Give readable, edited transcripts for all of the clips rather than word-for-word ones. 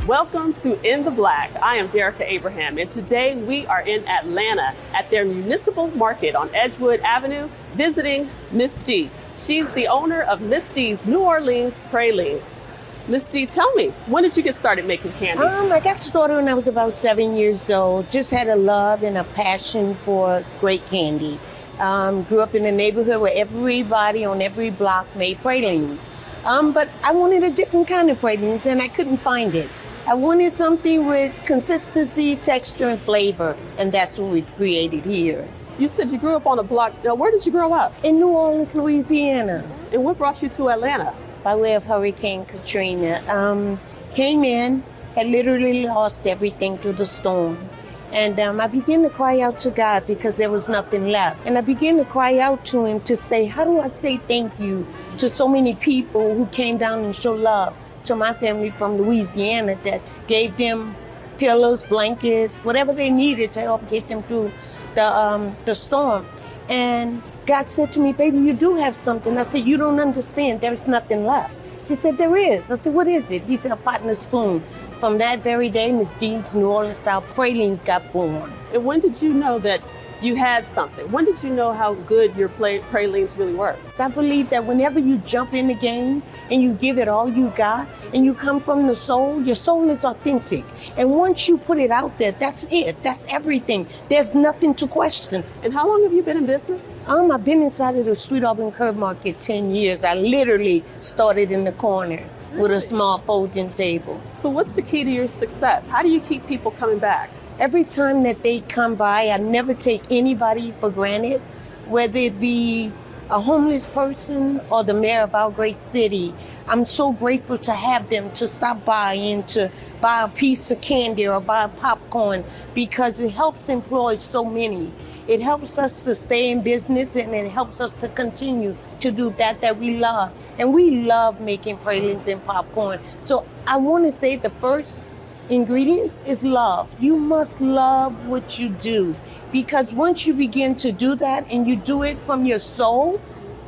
Welcome to In the Black. I am Derica Abraham, and today we are in Atlanta at their municipal market on Edgewood Avenue, visiting Miss D. She's the owner of Miss D's New Orleans Pralines. Miss D, tell me, when did you get started making candy? I got started when I was about 7 years old. Just had a love and a passion for great candy. Grew up in a neighborhood where everybody on every block made pralines. But I wanted a different kind of pralines and I couldn't find it. I wanted something with consistency, texture, and flavor, and that's what we've created here. You said you grew up on a block. Now, where did you grow up? In New Orleans, Louisiana. And what brought you to Atlanta? By way of Hurricane Katrina. Came in, had literally lost everything through the storm. And I began to cry out to God because there was nothing left. And I began to cry out to him to say, how do I say thank you to so many people who came down and showed love to my family from Louisiana that gave them pillows, blankets, whatever they needed to help get them through the storm. And God said to me, baby, you do have something. I said, you don't understand. There's nothing left. He said, there is. I said, what is it? He said, a pot and a spoon. From that very day, Miss D's New Orleans style pralines got born. And when did you know that you had something? When did you know how good your pralines really were? I believe that whenever you jump in the game and you give it all you got and you come from the soul, your soul is authentic. And once you put it out there, that's it. That's everything. There's nothing to question. And how long have you been in business? I've been inside of the Sweet Auburn Curb Market 10 years. I literally started in the corner with a small folding table. So what's the key to your success? How do you keep people coming back? Every time that they come by, I never take anybody for granted, whether it be a homeless person or the mayor of our great city. I'm so grateful to have them to stop by and to buy a piece of candy or buy popcorn because it helps employ so many. It helps us to stay in business and it helps us to continue to do that we love. And we love making pralines and popcorn. So I want to say the first ingredients is love. You must love what you do because once you begin to do that and you do it from your soul,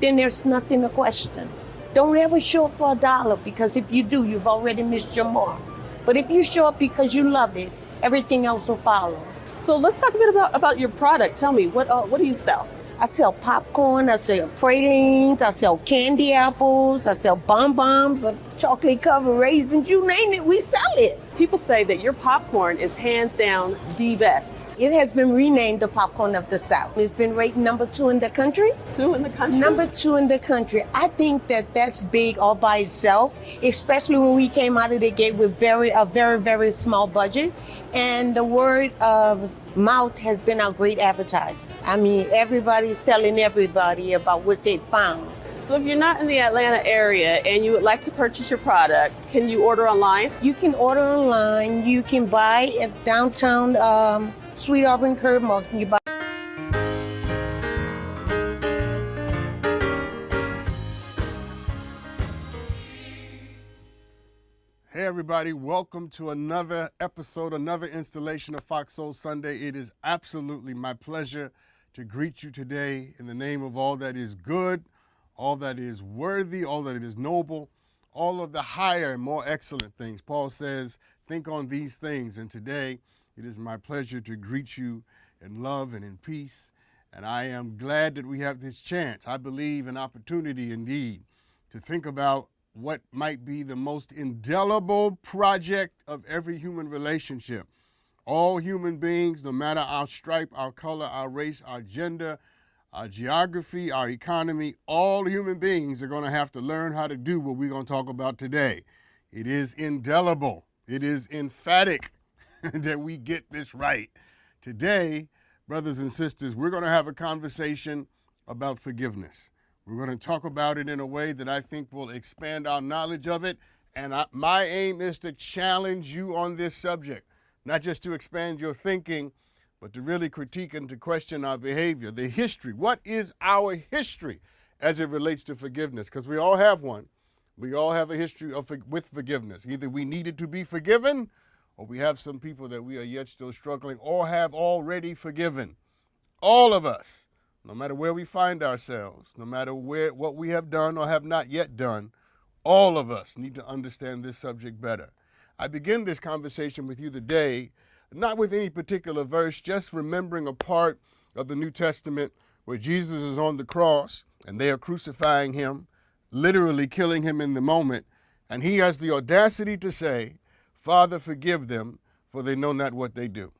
then there's nothing to question. Don't ever show up for $1 because if you do, you've already missed your mark. But if you show up because you love it, everything else will follow. So let's talk a bit about your product. Tell me, what do you sell? I sell popcorn, I sell pralines, I sell candy apples, I sell bonbons, chocolate covered raisins, you name it, we sell it. People say that your popcorn is hands down the best. It has been renamed the popcorn of the South. It's been rated number 2 in the country. 2 in the country? Number 2 in the country. I think that that's big all by itself, especially when we came out of the gate with a very, very small budget. And the word of mouth has been our great advertising. I mean, everybody's telling everybody about what they found. So if you're not in the Atlanta area and you would like to purchase your products, can you order online? You can order online. You can buy at downtown Sweet Auburn Curb Market. You buy. Hey everybody, welcome to another episode, another installation of Fox Soul Sunday. It is absolutely my pleasure to greet you today in the name of all that is good, all that is worthy, all that is noble, all of the higher and more excellent things. Paul says, think on these things. And today, it is my pleasure to greet you in love and in peace. And I am glad that we have this chance. I believe an opportunity indeed to think about what might be the most indelible project of every human relationship. All human beings, no matter our stripe, our color, our race, our gender, our geography, our economy, all human beings are going to have to learn how to do what we're going to talk about today. It is indelible. It is emphatic that we get this right. Today, brothers and sisters, we're going to have a conversation about forgiveness. We're going to talk about it in a way that I think will expand our knowledge of it. And my aim is to challenge you on this subject, not just to expand your thinking, but to really critique and to question our behavior. The history, what is our history as it relates to forgiveness? Because we all have one. We all have a history with forgiveness. Either we needed to be forgiven, or we have some people that we are yet still struggling, or have already forgiven. All of us. No matter where we find ourselves, no matter what we have done or have not yet done, all of us need to understand this subject better. I begin this conversation with you today, not with any particular verse, just remembering a part of the New Testament where Jesus is on the cross and they are crucifying him, literally killing him in the moment. And he has the audacity to say, "Father, forgive them, for they know not what they do."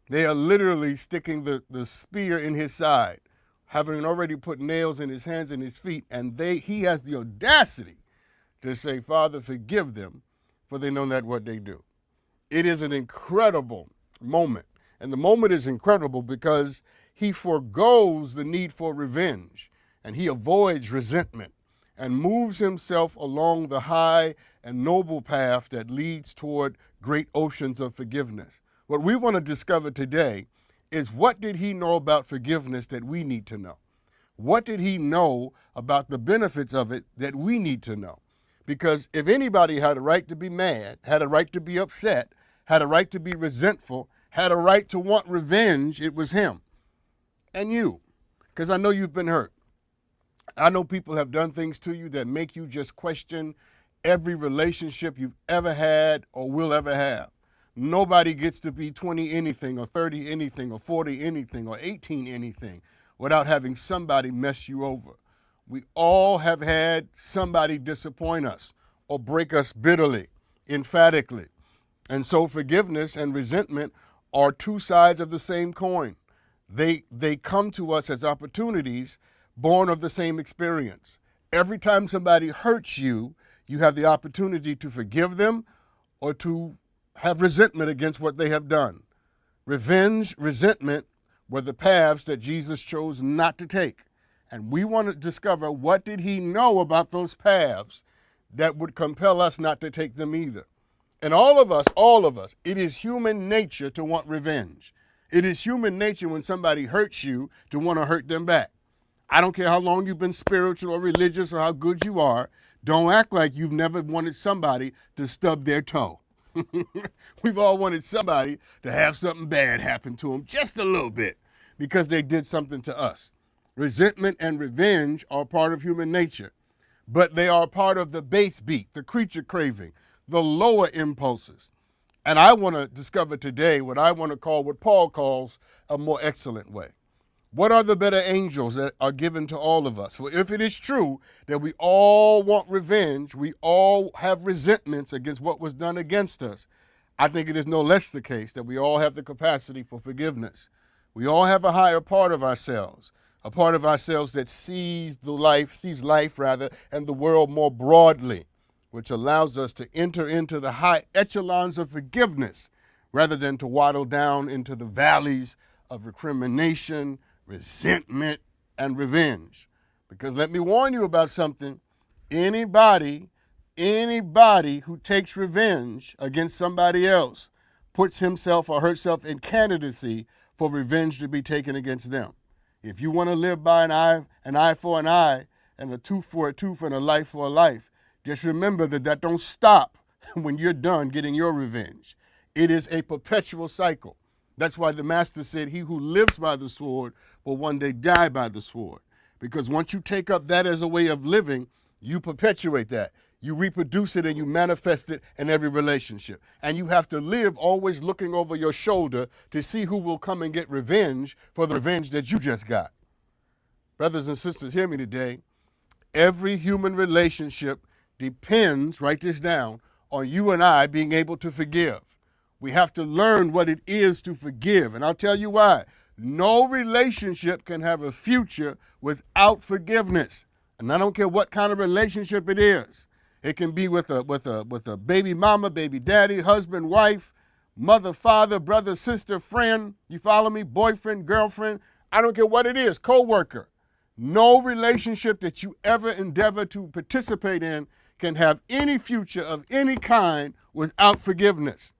They are literally sticking the spear in his side, having already put nails in his hands and his feet, and he has the audacity to say, "Father, forgive them, for they know not what they do." It is an incredible moment. And the moment is incredible because he forgoes the need for revenge, and he avoids resentment and moves himself along the high and noble path that leads toward great oceans of forgiveness. What we want to discover today is, what did he know about forgiveness that we need to know? What did he know about the benefits of it that we need to know? Because if anybody had a right to be mad, had a right to be upset, had a right to be resentful, had a right to want revenge, it was him. And you, because I know you've been hurt. I know people have done things to you that make you just question every relationship you've ever had or will ever have. Nobody gets to be 20 anything or 30 anything or 40 anything or 18 anything without having somebody mess you over. We all have had somebody disappoint us or break us bitterly, emphatically. And so forgiveness and resentment are two sides of the same coin. They come to us as opportunities born of the same experience. Every time somebody hurts you, you have the opportunity to forgive them or to have resentment against what they have done. Revenge, resentment were the paths that Jesus chose not to take. And we want to discover, what did he know about those paths that would compel us not to take them either? And all of us, it is human nature to want revenge. It is human nature when somebody hurts you to want to hurt them back. I don't care how long you've been spiritual or religious or how good you are. Don't act like you've never wanted somebody to stub their toe. We've all wanted somebody to have something bad happen to them, just a little bit, because they did something to us. Resentment and revenge are part of human nature, but they are part of the base beat, the creature craving, the lower impulses. And I want to discover today what Paul calls a more excellent way. What are the better angels that are given to all of us? For if it is true that we all want revenge, we all have resentments against what was done against us, I think it is no less the case that we all have the capacity for forgiveness. We all have a higher part of ourselves, a part of ourselves that sees life and the world more broadly, which allows us to enter into the high echelons of forgiveness rather than to waddle down into the valleys of recrimination, resentment, and revenge. Because let me warn you about something. Anybody who takes revenge against somebody else puts himself or herself in candidacy for revenge to be taken against them. If you want to live by an eye for an eye, and a tooth for a tooth, and a life for a life, just remember that don't stop when you're done getting your revenge. It is a perpetual cycle. That's why the master said, "He who lives by the sword will one day die by the sword." Because once you take up that as a way of living, you perpetuate that. You reproduce it and you manifest it in every relationship. And you have to live always looking over your shoulder to see who will come and get revenge for the revenge that you just got. Brothers and sisters, hear me today. Every human relationship depends, write this down, on you and I being able to forgive. We have to learn what it is to forgive. And I'll tell you why. No relationship can have a future without forgiveness. And I don't care what kind of relationship it is. It can be with a baby mama, baby daddy, husband, wife, mother, father, brother, sister, friend. You follow me? Boyfriend, girlfriend. I don't care what it is. Co-worker. No relationship that you ever endeavor to participate in can have any future of any kind without forgiveness.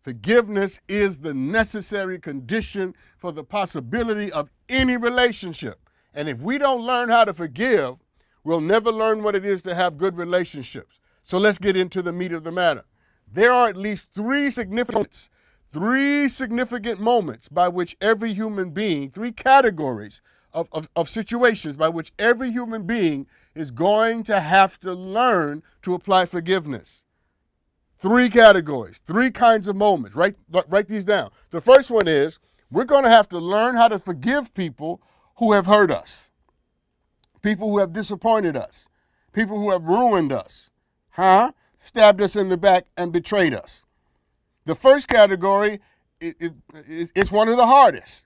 Forgiveness is the necessary condition for the possibility of any relationship. And if we don't learn how to forgive, we'll never learn what it is to have good relationships. So let's get into the meat of the matter. There are at least three significant moments by which every human being, three categories of situations by which every human being is going to have to learn to apply forgiveness. Three categories, three kinds of moments. Write these down. The first one is we're going to have to learn how to forgive people who have hurt us, people who have disappointed us, people who have ruined us, stabbed us in the back and betrayed us. The first category is one of the hardest.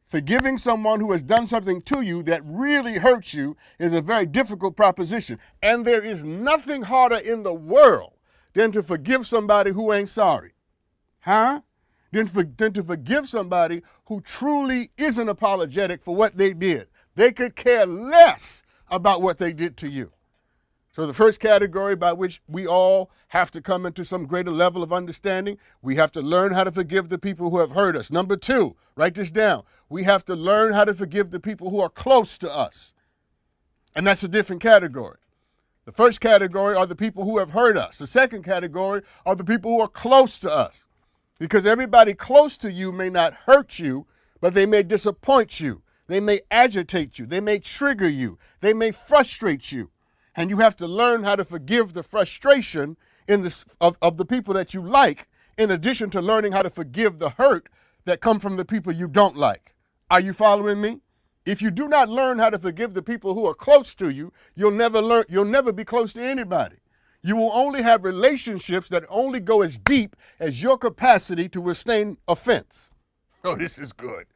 Forgiving someone who has done something to you that really hurts you is a very difficult proposition. And there is nothing harder in the world than to forgive somebody who ain't sorry. Than to forgive somebody who truly isn't apologetic for what they did. They could care less about what they did to you. So the first category by which we all have to come into some greater level of understanding, we have to learn how to forgive the people who have hurt us. Number two, write this down. We have to learn how to forgive the people who are close to us. And that's a different category. The first category are the people who have hurt us. The second category are the people who are close to us. Because everybody close to you may not hurt you, but they may disappoint you. They may agitate you. They may trigger you. They may frustrate you. And you have to learn how to forgive the frustration of the people that you like, in addition to learning how to forgive the hurt that come from the people you don't like. Are you following me? If you do not learn how to forgive the people who are close to you, you'll never be close to anybody. You will only have relationships that only go as deep as your capacity to withstand offense. Oh, this is good.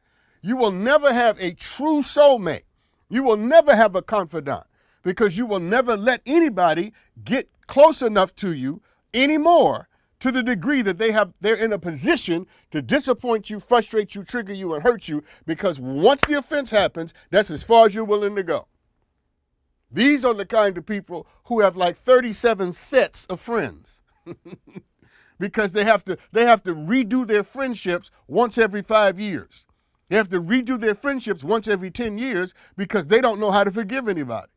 You will never have a true soulmate. You will never have a confidant, because you will never let anybody get close enough to you anymore to the degree that they're in a position to disappoint you, frustrate you, trigger you, and hurt you, because once the offense happens, that's as far as you're willing to go. These are the kind of people who have like 37 sets of friends because they have to redo their friendships once every 5 years. They have to redo their friendships once every 10 years because they don't know how to forgive anybody.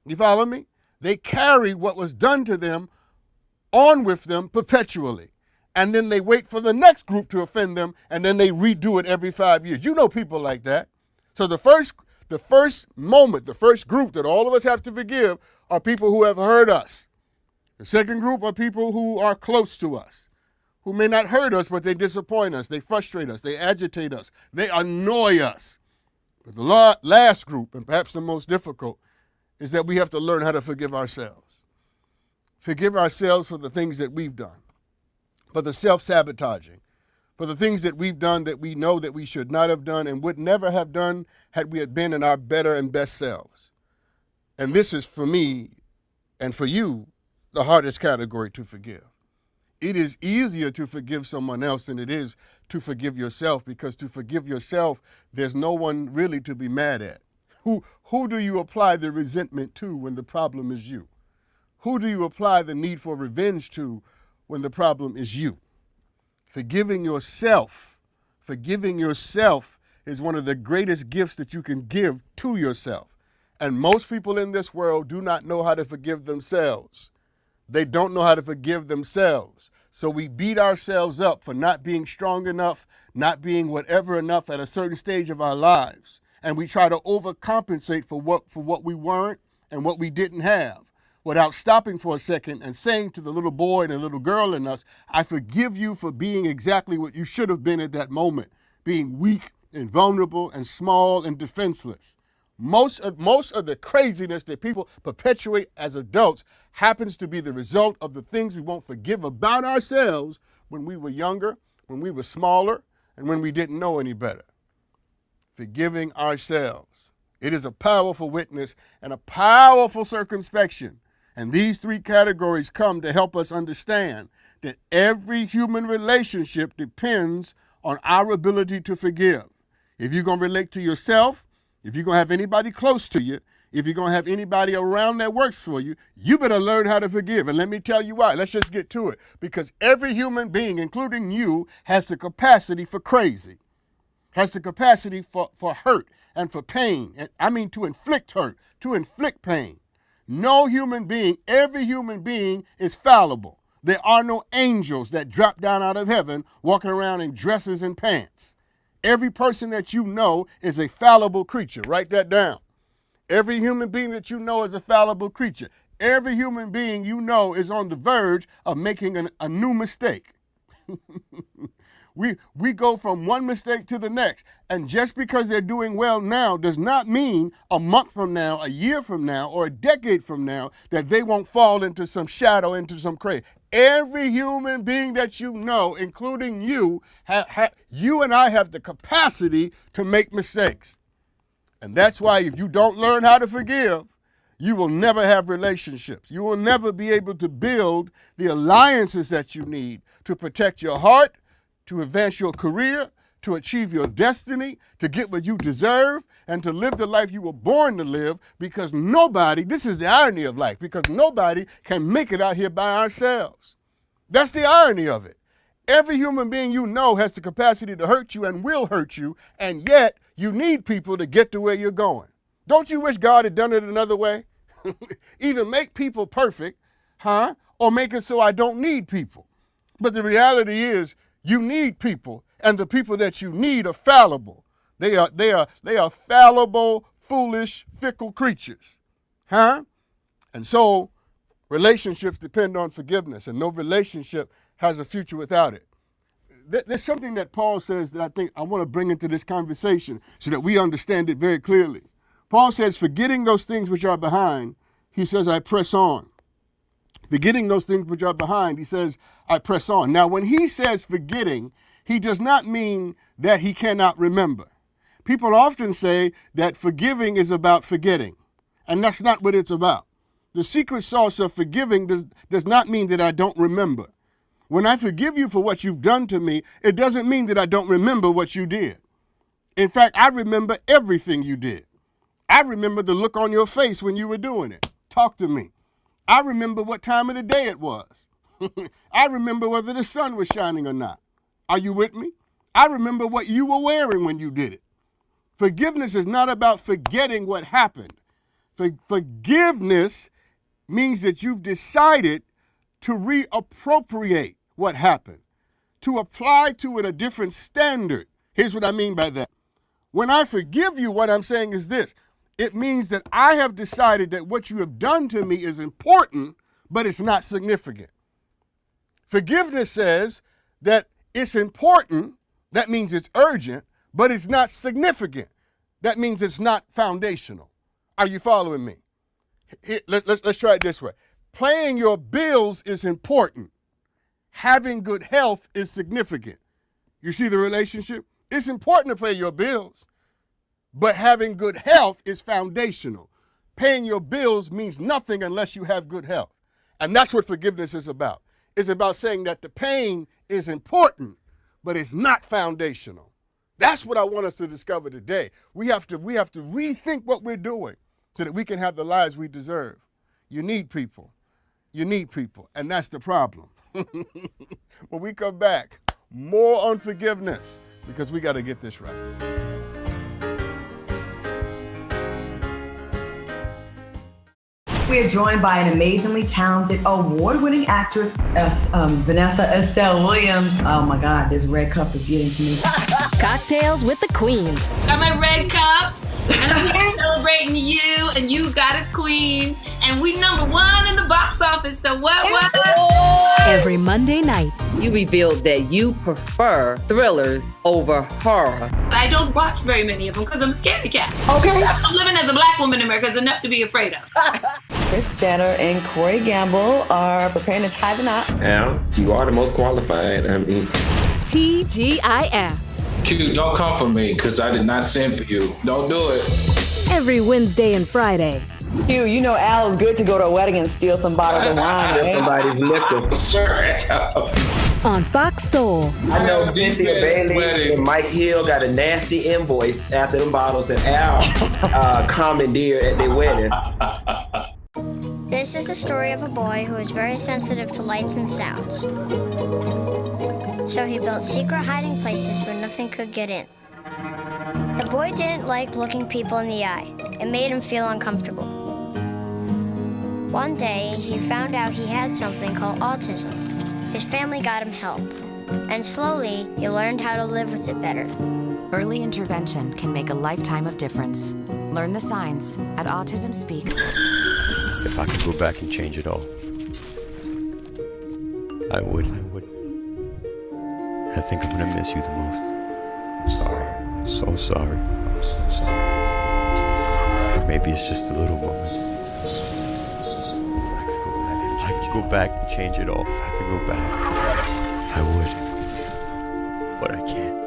You follow me? They carry what was done to them on with them perpetually. And then they wait for the next group to offend them, and then they redo it every 5 years. You know people like that. So the first moment, the first group that all of us have to forgive are people who have hurt us. The second group are people who are close to us, who may not hurt us, but they disappoint us, they frustrate us, they agitate us, they annoy us. But the last group, and perhaps the most difficult, is that we have to learn how to forgive ourselves. Forgive ourselves for the things that we've done, for the self-sabotaging, for the things that we've done that we know that we should not have done and would never have done had we had been in our better and best selves. And this is, for me and for you, the hardest category to forgive. It is easier to forgive someone else than it is to forgive yourself, because to forgive yourself, there's no one really to be mad at. Who do you apply the resentment to when the problem is you? Who do you apply the need for revenge to when the problem is you? Forgiving yourself is one of the greatest gifts that you can give to yourself. And most people in this world do not know how to forgive themselves. They don't know how to forgive themselves. So we beat ourselves up for not being strong enough, not being whatever enough at a certain stage of our lives. And we try to overcompensate for what we weren't and what we didn't have, without stopping for a second and saying to the little boy and the little girl in us, I forgive you for being exactly what you should have been at that moment, being weak and vulnerable and small and defenseless. Most of the craziness that people perpetuate as adults happens to be the result of the things we won't forgive about ourselves when we were younger, when we were smaller, and when we didn't know any better. Forgiving ourselves. It is a powerful witness and a powerful circumspection. And these three categories come to help us understand that every human relationship depends on our ability to forgive. If you're going to relate to yourself, if you're going to have anybody close to you, if you're going to have anybody around that works for you, you better learn how to forgive. And let me tell you why. Let's just get to it. Because every human being, including you, has the capacity for crazy, has the capacity for hurt and for pain. And I mean to inflict hurt, to inflict pain. No human being, every human being is fallible. There are no angels that drop down out of heaven walking around in dresses and pants. Every person that you know is a fallible creature. Write that down. Every human being that you know is a fallible creature. Every human being you know is on the verge of making a new mistake. We go from one mistake to the next. And just because they're doing well now does not mean a month from now, a year from now, or a decade from now that they won't fall into some shadow, into some crazy. Every human being that you know, including you, you and I have the capacity to make mistakes. And that's why if you don't learn how to forgive, you will never have relationships. You will never be able to build the alliances that you need to protect your heart, to advance your career, to achieve your destiny, to get what you deserve, and to live the life you were born to live, because nobody, this is the irony of life, because nobody can make it out here by ourselves. That's the irony of it. Every human being you know has the capacity to hurt you and will hurt you, and yet you need people to get to where you're going. Don't you wish God had done it another way? Either make people perfect, or make it so I don't need people. But the reality is, you need people, and the people that you need are fallible. They are fallible, foolish, fickle creatures. And so relationships depend on forgiveness, and no relationship has a future without it. There's something that Paul says that I think I want to bring into this conversation so that we understand it very clearly. Paul says, forgetting those things which are behind, he says, I press on. Forgetting those things which are behind, he says, I press on. Now, when he says forgetting, he does not mean that he cannot remember. People often say that forgiving is about forgetting, and that's not what it's about. The secret sauce of forgiving does not mean that I don't remember. When I forgive you for what you've done to me, it doesn't mean that I don't remember what you did. In fact, I remember everything you did. I remember the look on your face when you were doing it. Talk to me. I remember what time of the day it was. I remember whether the sun was shining or not. Are you with me? I remember what you were wearing when you did it. Forgiveness is not about forgetting what happened. Forgiveness means that you've decided to reappropriate what happened, to apply to it a different standard. Here's what I mean by that. When I forgive you, what I'm saying is this. It means that I have decided that what you have done to me is important, but it's not significant. Forgiveness says that it's important, that means it's urgent, but it's not significant. That means it's not foundational. Are you following me? Let's try it this way. Paying your bills is important. Having good health is significant. You see the relationship? It's important to pay your bills, but having good health is foundational. Paying your bills means nothing unless you have good health. And that's what forgiveness is about. It's about saying that the pain is important, but it's not foundational. That's what I want us to discover today. We have to rethink what we're doing so that we can have the lives we deserve. You need people. You need people. And that's the problem. When we come back, more on forgiveness, because we got to get this right. We are joined by an amazingly talented, award-winning actress, Vanessa Estelle Williams. Oh my God, this red cup is getting to me. Cocktails with the Queens. Got my red cup, and I'm here celebrating you and you Goddess Queens, and we #1 in the box office, so what? Every Monday night. You revealed that you prefer thrillers over horror. I don't watch very many of them because I'm a scaredy cat. Okay. I'm living as a black woman in America is enough to be afraid of. Kris Jenner and Corey Gamble are preparing to tie the knot. Al, you are the most qualified. TGIF. Q, don't come for me, because I did not send for you. Don't do it. Every Wednesday and Friday. Q, you know Al is good to go to a wedding and steal some bottles of wine, right? Somebody's liquor. Sure. On Fox Soul. I know Cynthia Bailey and Mike Hill got a nasty invoice after them bottles that Al commandeered at their wedding. This is the story of a boy who is very sensitive to lights and sounds. So he built secret hiding places where nothing could get in. The boy didn't like looking people in the eye. It made him feel uncomfortable. One day, he found out he had something called autism. His family got him help, and slowly, he learned how to live with it better. Early intervention can make a lifetime of difference. Learn the signs at Autism Speak. If I could go back and change it all, I would. I think I'm gonna miss you the most. I'm sorry. I'm so sorry. I'm so sorry. Maybe it's just the little moments. If I could go back and change it all, if I could go back, I would. But I can't.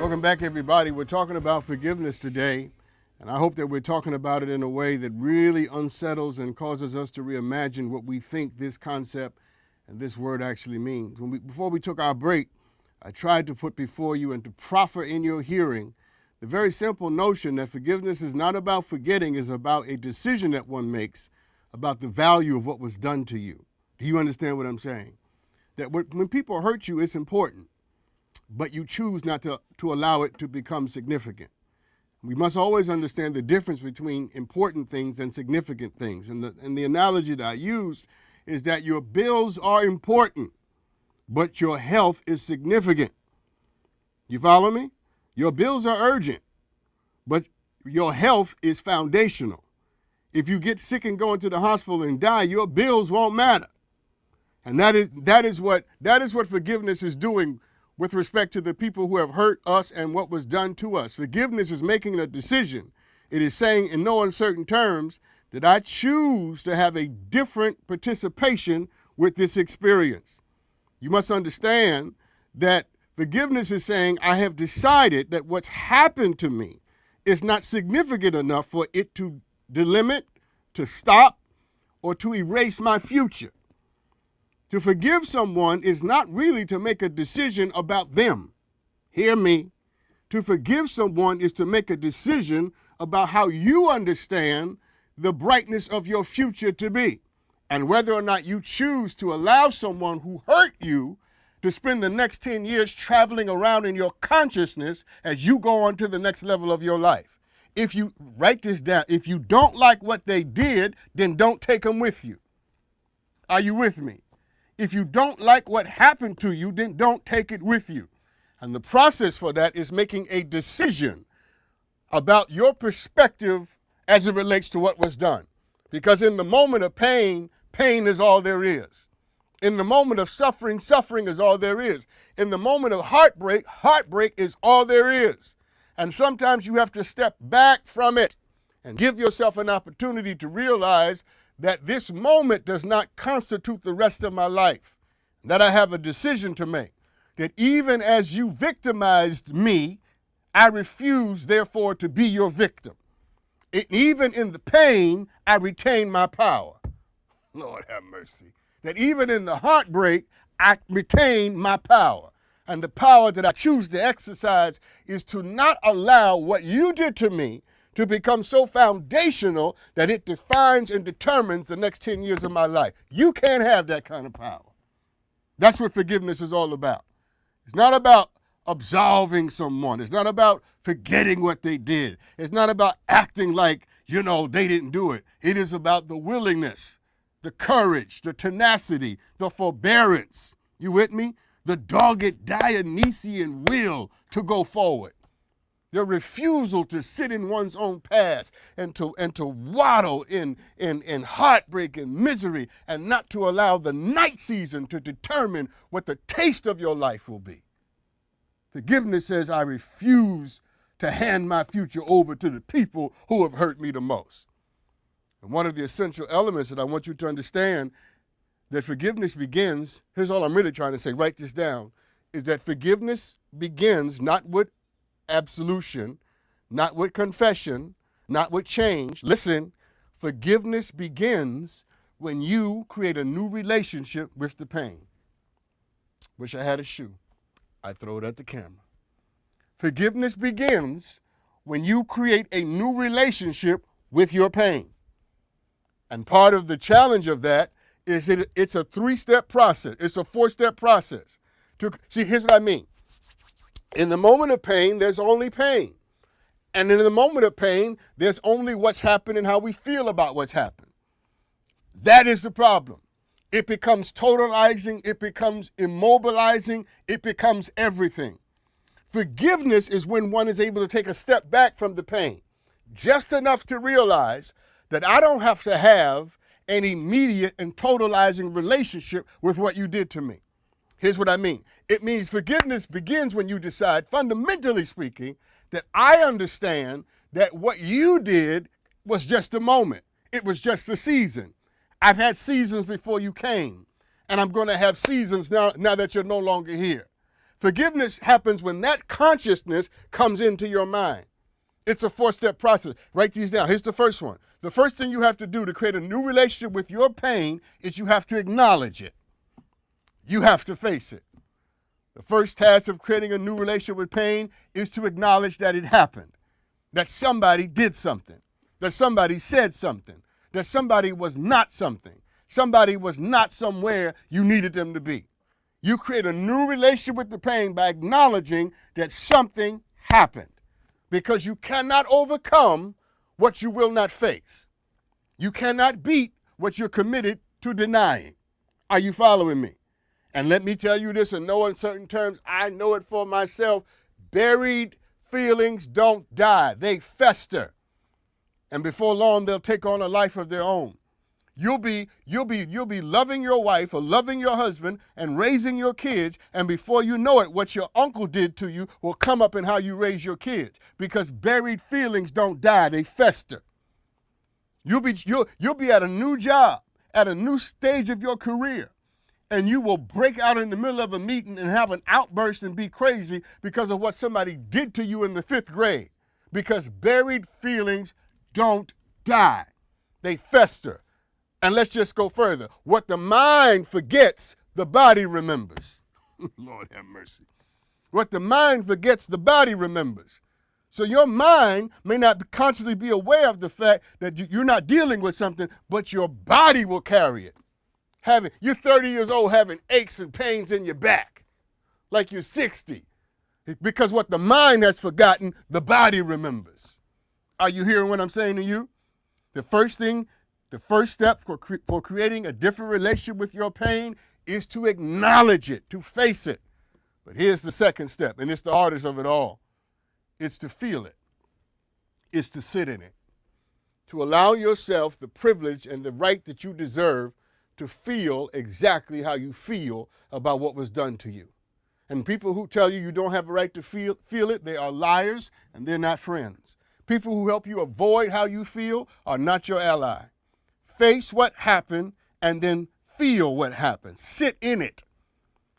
Welcome back, everybody. We're talking about forgiveness today, and I hope that we're talking about it in a way that really unsettles and causes us to reimagine what we think this concept and this word actually means. Before we took our break, I tried to put before you and to proffer in your hearing the very simple notion that forgiveness is not about forgetting, it's about a decision that one makes about the value of what was done to you. Do you understand what I'm saying? That when people hurt you, it's important, but you choose not to allow it to become significant. We must always understand the difference between important things and significant things. And the analogy that I used is that your bills are important, but your health is significant. You follow me? Your bills are urgent, but your health is foundational. If you get sick and go into the hospital and die, your bills won't matter. And that is what forgiveness is doing with respect to the people who have hurt us and what was done to us. Forgiveness is making a decision. It is saying in no uncertain terms that I choose to have a different participation with this experience. You must understand that forgiveness is saying I have decided that what's happened to me is not significant enough for it to delimit, to stop, or to erase my future. To forgive someone is not really to make a decision about them. Hear me. To forgive someone is to make a decision about how you understand the brightness of your future to be, and whether or not you choose to allow someone who hurt you to spend the next 10 years traveling around in your consciousness as you go on to the next level of your life. If you write this down, if you don't like what they did, then don't take them with you. Are you with me? If you don't like what happened to you, then don't take it with you. And the process for that is making a decision about your perspective as it relates to what was done. Because in the moment of pain, pain is all there is. In the moment of suffering, suffering is all there is. In the moment of heartbreak, heartbreak is all there is. And sometimes you have to step back from it and give yourself an opportunity to realize that this moment does not constitute the rest of my life, that I have a decision to make, that even as you victimized me, I refuse, therefore, to be your victim. Even in the pain, I retain my power. Lord have mercy. That even in the heartbreak, I retain my power. And the power that I choose to exercise is to not allow what you did to me to become so foundational that it defines and determines the next 10 years of my life. You can't have that kind of power. That's what forgiveness is all about. It's not about absolving someone. It's not about forgetting what they did. It's not about acting like, they didn't do it. It is about the willingness, the courage, the tenacity, the forbearance. You with me? The dogged Dionysian will to go forward. The refusal to sit in one's own past and to waddle in heartbreak and misery, and not to allow the night season to determine what the taste of your life will be. Forgiveness says I refuse to hand my future over to the people who have hurt me the most. And one of the essential elements that I want you to understand that forgiveness begins, here's all I'm really trying to say, write this down, is that forgiveness begins not with absolution, not with confession, not with change. Listen, forgiveness begins when you create a new relationship with the pain. Wish I had a shoe. I throw it at the camera. Forgiveness begins when you create a new relationship with your pain. And part of the challenge of that is it's a 3-step process. It's a 4-step process. See, here's what I mean. In the moment of pain, there's only pain. And in the moment of pain, there's only what's happened and how we feel about what's happened. That is the problem. It becomes totalizing. It becomes immobilizing. It becomes everything. Forgiveness is when one is able to take a step back from the pain, just enough to realize that I don't have to have an immediate and totalizing relationship with what you did to me. Here's what I mean. It means forgiveness begins when you decide, fundamentally speaking, that I understand that what you did was just a moment. It was just a season. I've had seasons before you came, and I'm going to have seasons now that you're no longer here. Forgiveness happens when that consciousness comes into your mind. It's a 4-step process. Write these down. Here's the first one. The first thing you have to do to create a new relationship with your pain is you have to acknowledge it. You have to face it. The first task of creating a new relationship with pain is to acknowledge that it happened, that somebody did something, that somebody said something, that somebody was not something, somebody was not somewhere you needed them to be. You create a new relationship with the pain by acknowledging that something happened, because you cannot overcome what you will not face. You cannot beat what you're committed to denying. Are you following me? And let me tell you this in no uncertain terms, I know it for myself. Buried feelings don't die, they fester. And before long, they'll take on a life of their own. You'll be loving your wife or loving your husband and raising your kids, and before you know it, what your uncle did to you will come up in how you raise your kids, because buried feelings don't die, they fester. You'll be at a new job, at a new stage of your career, and you will break out in the middle of a meeting and have an outburst and be crazy because of what somebody did to you in the 5th grade, because buried feelings don't die, they fester. And let's just go further. What the mind forgets, the body remembers. Lord have mercy. What the mind forgets, the body remembers. So your mind may not consciously be aware of the fact that you're not dealing with something, but your body will carry it. You're 30 years old having aches and pains in your back, like you're 60. Because what the mind has forgotten, the body remembers. Are you hearing what I'm saying to you? The first step for creating a different relationship with your pain is to acknowledge it, to face it. But here's the second step, and it's the hardest of it all. It's to feel it. It's to sit in it. To allow yourself the privilege and the right that you deserve to feel exactly how you feel about what was done to you. And people who tell you don't have a right to feel it, they are liars and they're not friends. People who help you avoid how you feel are not your ally. Face what happened and then feel what happened. Sit in it.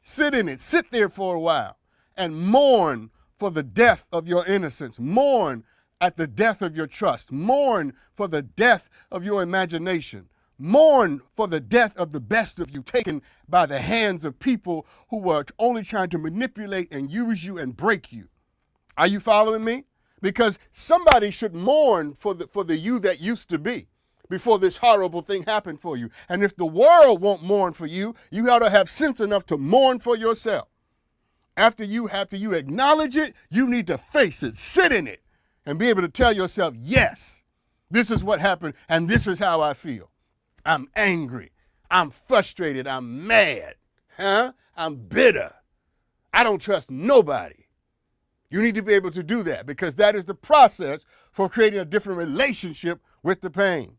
Sit in it. Sit there for a while and mourn for the death of your innocence. Mourn at the death of your trust. Mourn for the death of your imagination. Mourn for the death of the best of you taken by the hands of people who were only trying to manipulate and use you and break you. Are you following me? Because somebody should mourn for the you that used to be before this horrible thing happened for you. And if the world won't mourn for you, you ought to have sense enough to mourn for yourself. After you acknowledge it, you need to face it, sit in it, and be able to tell yourself, yes, this is what happened, and this is how I feel. I'm angry. I'm frustrated. I'm mad. I'm bitter. I don't trust nobody. You need to be able to do that, because that is the process for creating a different relationship with the pain.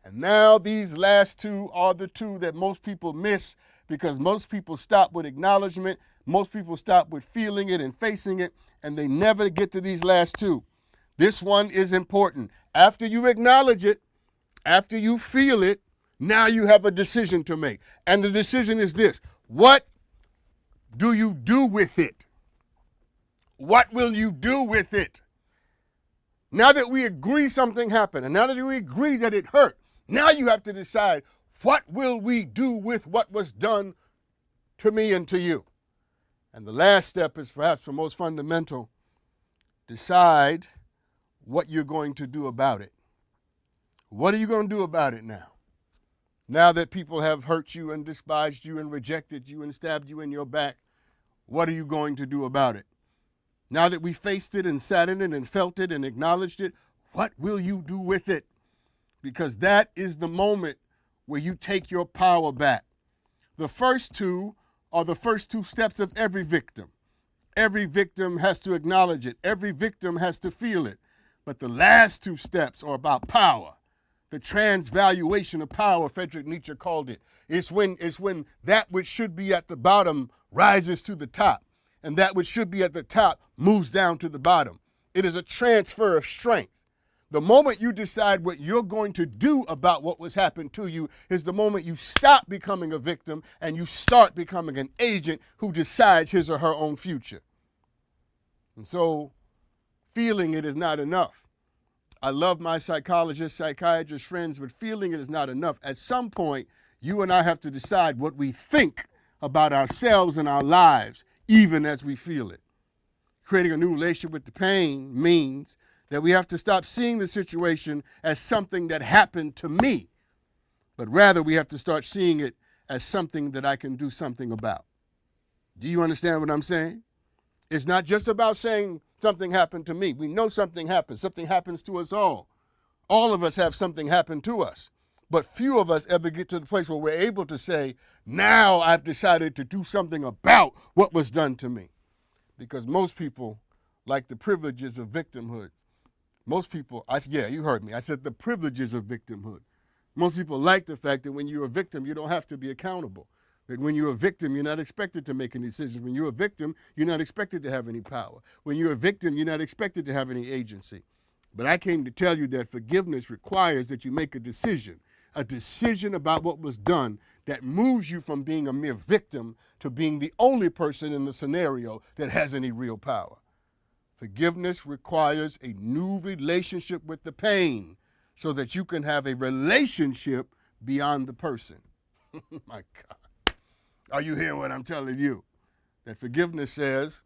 And now these last two are the two that most people miss, because most people stop with acknowledgement, most people stop with feeling it and facing it, and they never get to these last two. This one is important. After you acknowledge it, after you feel it, now you have a decision to make. And the decision is this: what do you do with it? What will you do with it? Now that we agree something happened, and now that we agree that it hurt, now you have to decide, what will we do with what was done to me and to you? And the last step is perhaps the most fundamental. Decide what you're going to do about it. What are you going to do about it now? Now that people have hurt you and despised you and rejected you and stabbed you in your back, what are you going to do about it? Now that we faced it and sat in it and felt it and acknowledged it, what will you do with it? Because that is the moment where you take your power back. The first two are the first two steps of every victim. Every victim has to acknowledge it. Every victim has to feel it. But the last two steps are about power. The transvaluation of power, Friedrich Nietzsche called it. It's when that which should be at the bottom rises to the top, and that which should be at the top moves down to the bottom. It is a transfer of strength. The moment you decide what you're going to do about what was happened to you is the moment you stop becoming a victim and you start becoming an agent who decides his or her own future. And so feeling it is not enough. I love my psychiatrist friends, but feeling it is not enough. At some point, you and I have to decide what we think about ourselves and our lives, even as we feel it. Creating a new relationship with the pain means that we have to stop seeing the situation as something that happened to me, but rather we have to start seeing it as something that I can do something about. Do you understand what I'm saying? It's not just about saying something happened to me. We know something happens. Something happens to us all. All of us have something happen to us, but few of us ever get to the place where we're able to say, now I've decided to do something about what was done to me. Because most people like the privileges of victimhood. Most people, yeah, you heard me. I said the privileges of victimhood. Most people like the fact that when you're a victim, you don't have to be accountable. That when you're a victim, you're not expected to make any decisions. When you're a victim, you're not expected to have any power. When you're a victim, you're not expected to have any agency. But I came to tell you that forgiveness requires that you make a decision about what was done that moves you from being a mere victim to being the only person in the scenario that has any real power. Forgiveness requires a new relationship with the pain so that you can have a relationship beyond the person. My God. Are you hearing what I'm telling you? That forgiveness says,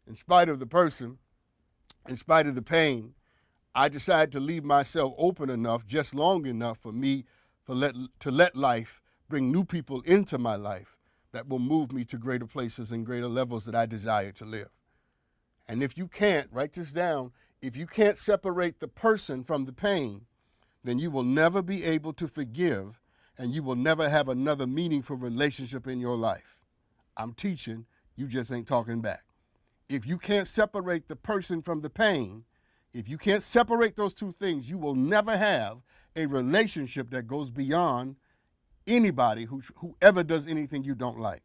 in spite of the person, in spite of the pain, I decide to leave myself open enough, just long enough for me to let life bring new people into my life that will move me to greater places and greater levels that I desire to live. And if you can't, write this down, if you can't separate the person from the pain, then you will never be able to forgive and you will never have another meaningful relationship in your life. I'm teaching, you just ain't talking back. If you can't separate the person from the pain, if you can't separate those two things, you will never have a relationship that goes beyond anybody whoever does anything you don't like.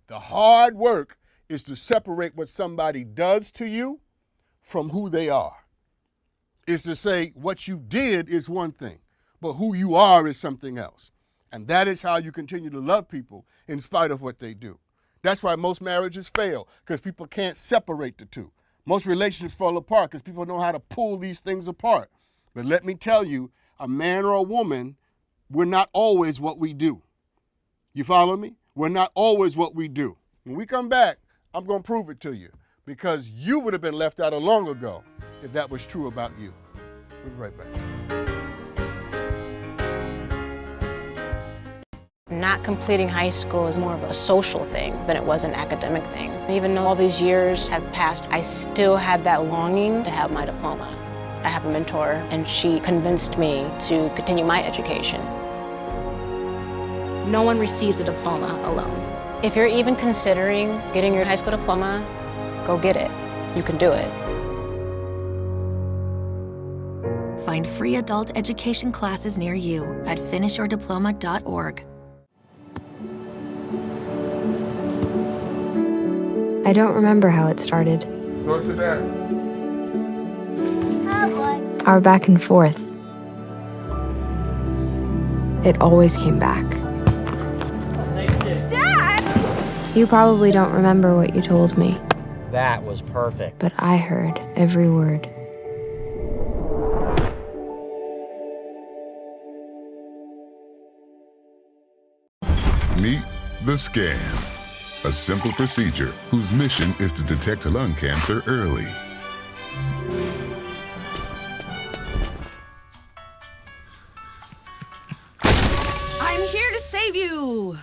The hard work is to separate what somebody does to you from who they are. Is to say what you did is one thing, but who you are is something else. And that is how you continue to love people in spite of what they do. That's why most marriages fail, because people can't separate the two. Most relationships fall apart because people know how to pull these things apart. But let me tell you, a man or a woman, we're not always what we do. You follow me? We're not always what we do. When we come back, I'm going to prove it to you, because you would have been left out long ago if that was true about you. We'll be right back. Not completing high school is more of a social thing than it was an academic thing. Even though all these years have passed, I still had that longing to have my diploma. I have a mentor, and she convinced me to continue my education. No one receives a diploma alone. If you're even considering getting your high school diploma, go get it. You can do it. Find free adult education classes near you at finishyourdiploma.org. I don't remember how it started. Go to that. Our back and forth. It always came back. Dad! You probably don't remember what you told me, That was perfect. but I heard every word. Meet the Scan, a simple procedure whose mission is to detect lung cancer early. I'm here to save you.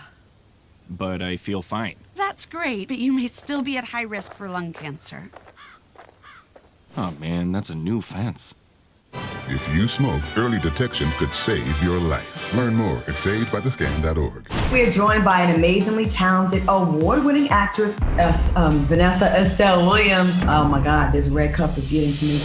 But I feel fine. That's great, but you may still be at high risk for lung cancer. Oh man, that's a new fence. If you smoke, early detection could save your life. Learn more at savedbythescan.org. We are joined by an amazingly talented, award-winning actress, Vanessa Estelle Williams. Oh my God, this red cup is getting to me.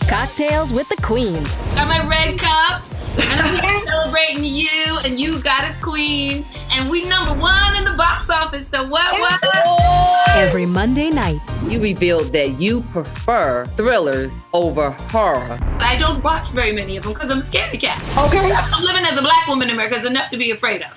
Cocktails with the Queens. Got my red cup, and I'm here celebrating you, and you got us queens, and we #1 in the box office, so what? Every Monday night. You revealed that you prefer thrillers over horror. I don't watch very many of them because I'm a scaredy cat. Okay. I'm living as a black woman in America is enough to be afraid of.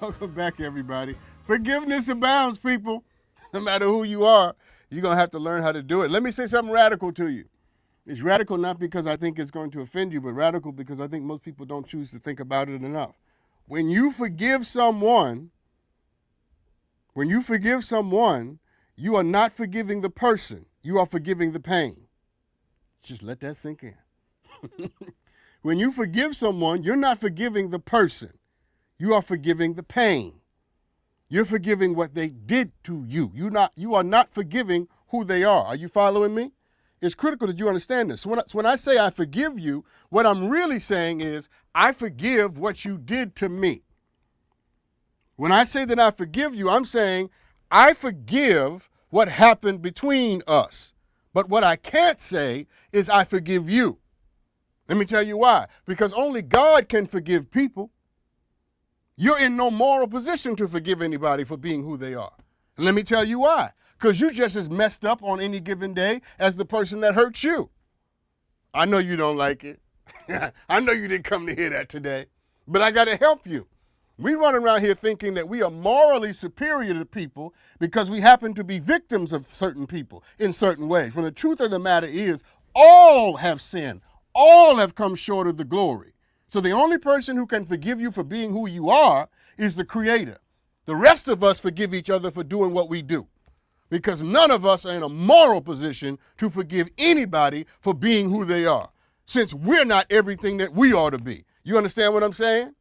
Welcome back, everybody. Forgiveness abounds, people. No matter who you are, you're going to have to learn how to do it. Let me say something radical to you. It's radical not because I think it's going to offend you, but radical because I think most people don't choose to think about it enough. When you forgive someone, you are not forgiving the person. You are forgiving the pain. Just let that sink in. When you forgive someone, you're not forgiving the person. You are forgiving the pain. You're forgiving what they did to you. You are not forgiving who they are. Are you following me? It's critical that you understand this. So when I say I forgive you, what I'm really saying is I forgive what you did to me. When I say that I forgive you, I'm saying I forgive what happened between us. But what I can't say is I forgive you. Let me tell you why. Because only God can forgive people. You're in no moral position to forgive anybody for being who they are. And let me tell you why. Because you're just as messed up on any given day as the person that hurt you. I know you don't like it. I know you didn't come to hear that today. But I got to help you. We run around here thinking that we are morally superior to people because we happen to be victims of certain people in certain ways. When the truth of the matter is, all have sinned. All have come short of the glory. So the only person who can forgive you for being who you are is the Creator. The rest of us forgive each other for doing what we do. Because none of us are in a moral position to forgive anybody for being who they are, since we're not everything that we ought to be. You understand what I'm saying?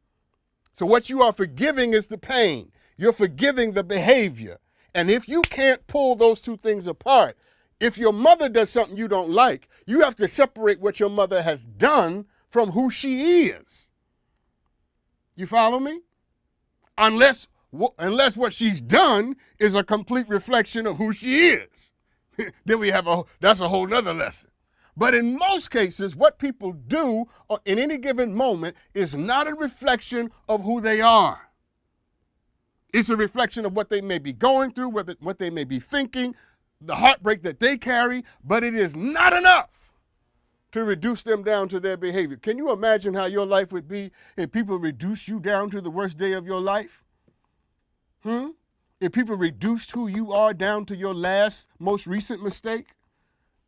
So what you are forgiving is the pain. You're forgiving the behavior. And if you can't pull those two things apart, if your mother does something you don't like, you have to separate what your mother has done from who she is. You follow me? Unless what she's done is a complete reflection of who she is. Then that's a whole nother lesson. But in most cases, what people do in any given moment is not a reflection of who they are. It's a reflection of what they may be going through, what they may be thinking, the heartbreak that they carry, but it is not enough to reduce them down to their behavior. Can you imagine how your life would be if people reduced you down to the worst day of your life? If people reduced who you are down to your most recent mistake?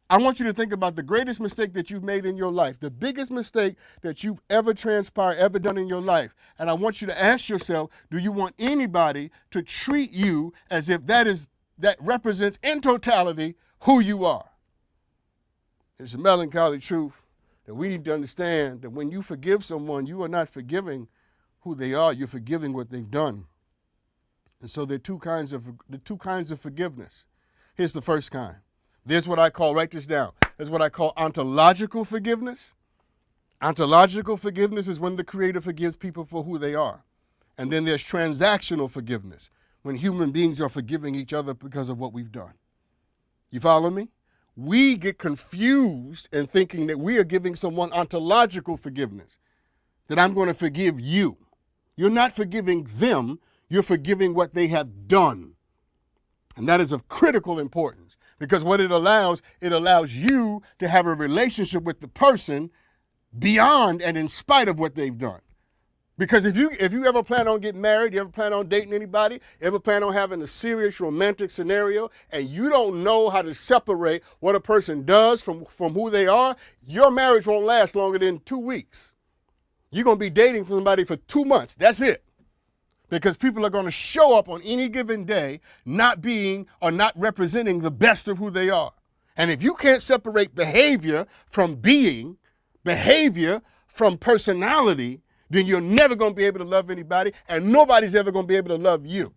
I want you to think about the greatest mistake that you've made in your life, the biggest mistake that you've ever done in your life. And I want you to ask yourself, do you want anybody to treat you as if that represents in totality who you are? It's a melancholy truth that we need to understand that when you forgive someone, you are not forgiving who they are, you're forgiving what they've done. And so there are two kinds of forgiveness. Here's the first kind. There's what I call, write this down, there's what I call ontological forgiveness. Ontological forgiveness is when the Creator forgives people for who they are. And then there's transactional forgiveness, when human beings are forgiving each other because of what we've done. You follow me? We get confused in thinking that we are giving someone ontological forgiveness, that I'm going to forgive you. You're not forgiving them, you're forgiving what they have done. And that is of critical importance because what it allows you to have a relationship with the person beyond and in spite of what they've done. Because if you ever plan on getting married, you ever plan on dating anybody, ever plan on having a serious romantic scenario, and you don't know how to separate what a person does from who they are, your marriage won't last longer than 2 weeks. You're going to be dating somebody for 2 months. That's it. Because people are going to show up on any given day not being or not representing the best of who they are. And if you can't separate behavior from being, behavior from personality, then you're never going to be able to love anybody, and nobody's ever going to be able to love you.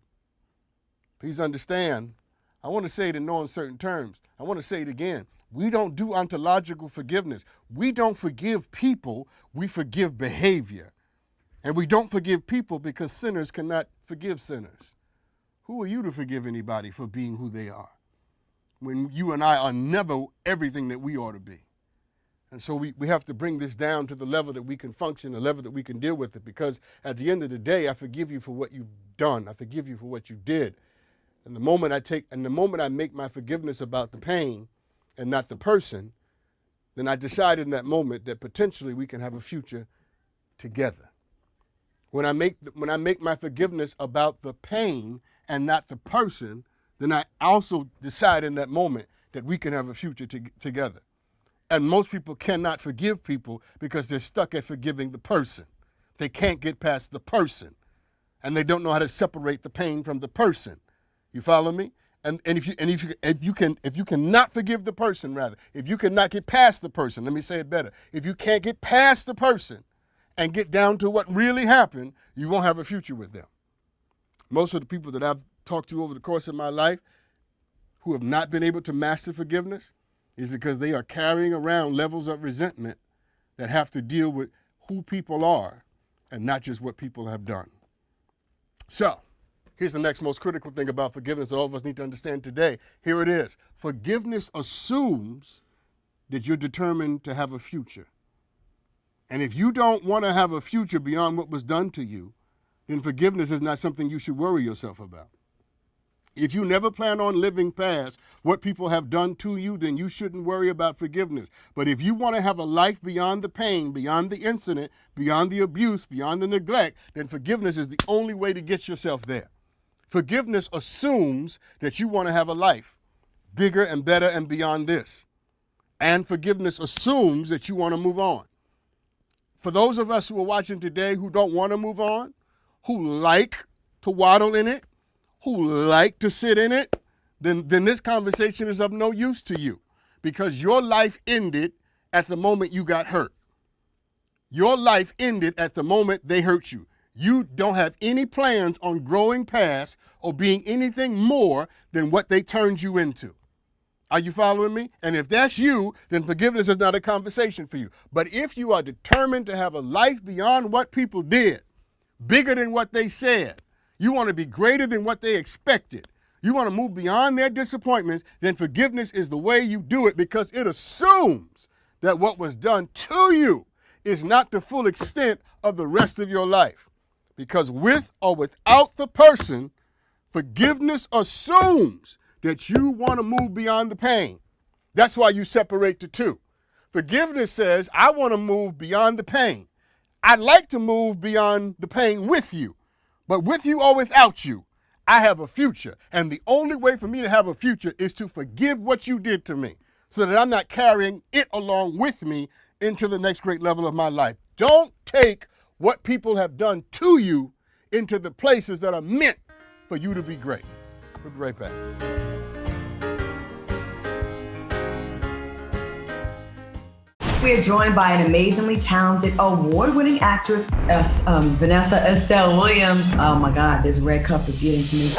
Please understand, I want to say it in no uncertain terms. I want to say it again. We don't do ontological forgiveness. We don't forgive people, we forgive behavior. And we don't forgive people because sinners cannot forgive sinners. Who are you to forgive anybody for being who they are, when you and I are never everything that we ought to be? And so we have to bring this down to the level that we can function, the level that we can deal with it, because at the end of the day, I forgive you for what you've done. I forgive you for what you did. And the moment I make my forgiveness about the pain and not the person, then I decide in that moment that potentially we can have a future together. When I make my forgiveness about the pain and not the person, then I also decide in that moment that we can have a future together. And most people cannot forgive people because they're stuck at forgiving the person. They can't get past the person, and they don't know how to separate the pain from the person. You follow me? And if you cannot forgive the person, rather, if you cannot get past the person, let me say it better. If you can't get past the person and get down to what really happened, you won't have a future with them. Most of the people that I've talked to over the course of my life who have not been able to master forgiveness is because they are carrying around levels of resentment that have to deal with who people are and not just what people have done. So, here's the next most critical thing about forgiveness that all of us need to understand today. Here it is. Forgiveness assumes that you're determined to have a future. And if you don't want to have a future beyond what was done to you, then forgiveness is not something you should worry yourself about. If you never plan on living past what people have done to you, then you shouldn't worry about forgiveness. But if you want to have a life beyond the pain, beyond the incident, beyond the abuse, beyond the neglect, then forgiveness is the only way to get yourself there. Forgiveness assumes that you want to have a life bigger and better and beyond this. And forgiveness assumes that you want to move on. For those of us who are watching today who don't want to move on, who like to waddle in it, who like to sit in it, then this conversation is of no use to you, because your life ended at the moment you got hurt. Your life ended at the moment they hurt you. You don't have any plans on growing past or being anything more than what they turned you into. Are you following me? And if that's you, then forgiveness is not a conversation for you. But if you are determined to have a life beyond what people did, bigger than what they said, you want to be greater than what they expected, you want to move beyond their disappointments, then forgiveness is the way you do it, because it assumes that what was done to you is not the full extent of the rest of your life. Because with or without the person, forgiveness assumes that you want to move beyond the pain. That's why you separate the two. Forgiveness says, I want to move beyond the pain. I'd like to move beyond the pain with you. But with you or without you, I have a future. And the only way for me to have a future is to forgive what you did to me, so that I'm not carrying it along with me into the next great level of my life. Don't take what people have done to you into the places that are meant for you to be great. We'll be right back. We are joined by an amazingly talented, award-winning actress, Vanessa Estelle Williams. Oh my God, this red cup is getting to me.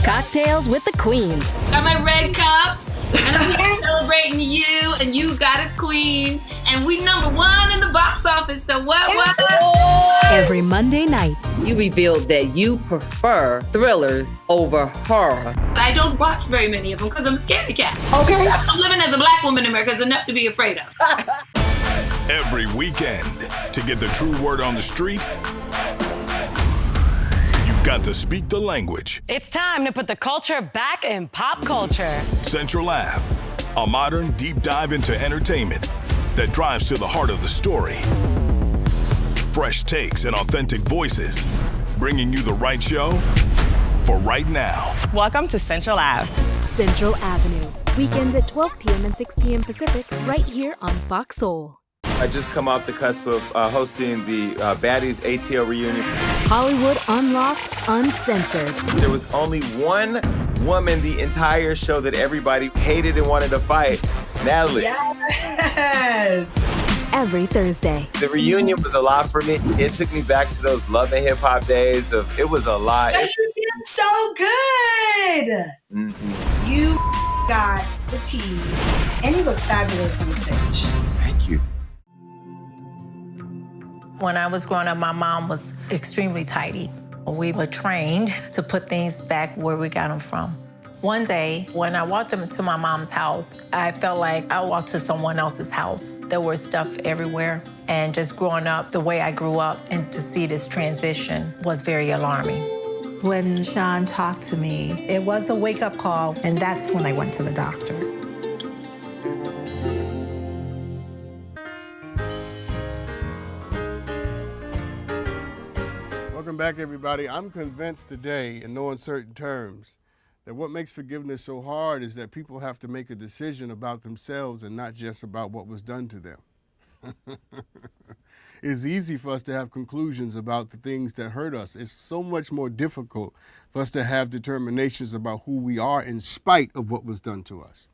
Cocktails with the Queens. Got my red cup, and I'm here celebrating you, and you got us queens, and we #1 in the box office, so what? Every Monday night. You revealed that you prefer thrillers over horror. I don't watch very many of them because I'm a scaredy cat. Okay. I'm living as a black woman in America is enough to be afraid of. Every weekend, to get the true word on the street, you've got to speak the language. It's time to put the culture back in pop culture. Central Ave, a modern deep dive into entertainment that drives to the heart of the story. Fresh takes and authentic voices, bringing you the right show for right now. Welcome to Central Ave. Central Avenue. Weekends at 12 p.m. and 6 p.m. Pacific, right here on Fox Soul. I just come off the cusp of hosting the Baddies ATL reunion. Hollywood Unlocked, Uncensored. There was only one woman the entire show that everybody hated and wanted to fight, Natalie. Yes! Every Thursday. The reunion was a lot for me. It took me back to those Love and Hip Hop days. It was a lot. It was so good! Mm-hmm. You got the tea, and you look fabulous on the stage. Thank you. When I was growing up, my mom was extremely tidy. We were trained to put things back where we got them from. One day, when I walked into my mom's house, I felt like I walked to someone else's house. There was stuff everywhere. And just growing up the way I grew up and to see this transition was very alarming. When Sean talked to me, it was a wake-up call, and that's when I went to the doctor. Welcome back, everybody. I'm convinced today, in no uncertain terms, that what makes forgiveness so hard is that people have to make a decision about themselves and not just about what was done to them. It's easy for us to have conclusions about the things that hurt us. It's so much more difficult for us to have determinations about who we are in spite of what was done to us.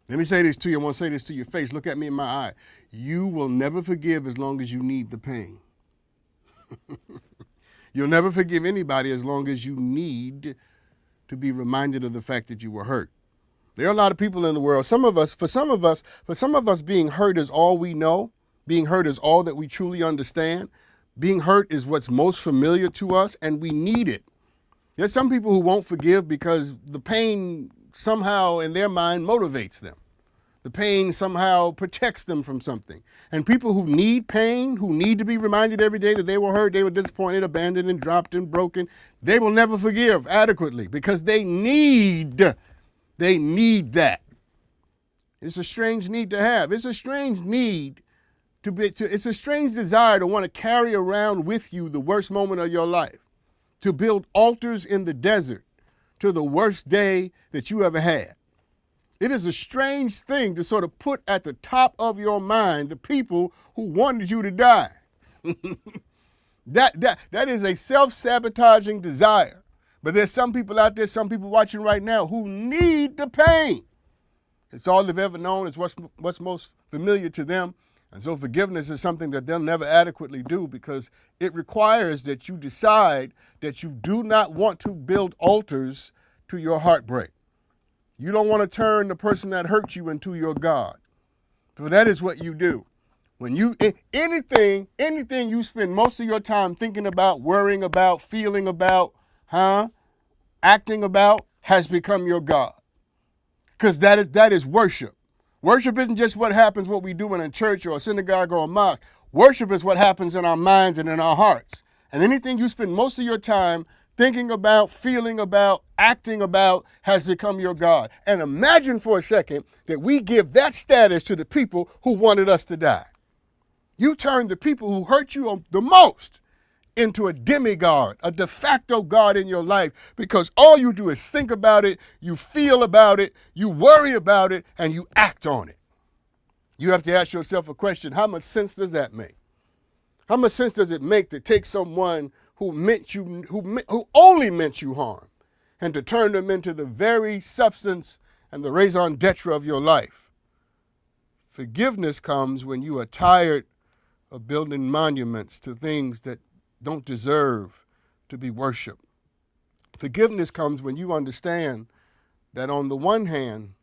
Let me say this to you. I want to say this to your face. Look at me in my eye. You will never forgive as long as you need the pain. You'll never forgive anybody as long as you need to be reminded of the fact that you were hurt. There are a lot of people in the world. For some of us, being hurt is all we know. Being hurt is all that we truly understand. Being hurt is what's most familiar to us, and we need it. There's some people who won't forgive because the pain somehow in their mind motivates them. The pain somehow protects them from something. And people who need pain, who need to be reminded every day that they were hurt, they were disappointed, abandoned, and dropped and broken, they will never forgive adequately because they need that. It's a strange need to have. It's a strange need it's a strange desire to want to carry around with you the worst moment of your life, to build altars in the desert to the worst day that you ever had. It is a strange thing to sort of put at the top of your mind the people who wanted you to die. That is a self-sabotaging desire. But there's some people out there, some people watching right now who need the pain. It's all they've ever known. It's what's most familiar to them. And so forgiveness is something that they'll never adequately do because it requires that you decide that you do not want to build altars to your heartbreak. You don't want to turn the person that hurt you into your God. So that is what you do. When you, anything you spend most of your time thinking about, worrying about, feeling about, acting about, has become your God. Because that is worship. Worship isn't just what happens, what we do in a church or a synagogue or a mosque. Worship is what happens in our minds and in our hearts. And anything you spend most of your time thinking about, feeling about, acting about has become your God. And imagine for a second that we give that status to the people who wanted us to die. You turn the people who hurt you the most into a demigod, a de facto God in your life, because all you do is think about it, you feel about it, you worry about it, and you act on it. You have to ask yourself a question: how much sense does that make? How much sense does it make to take someone who only meant you harm and to turn them into the very substance and the raison d'etre of your life? Forgiveness comes when you are tired of building monuments to things that don't deserve to be worshiped. Forgiveness comes when you understand that on the one hand,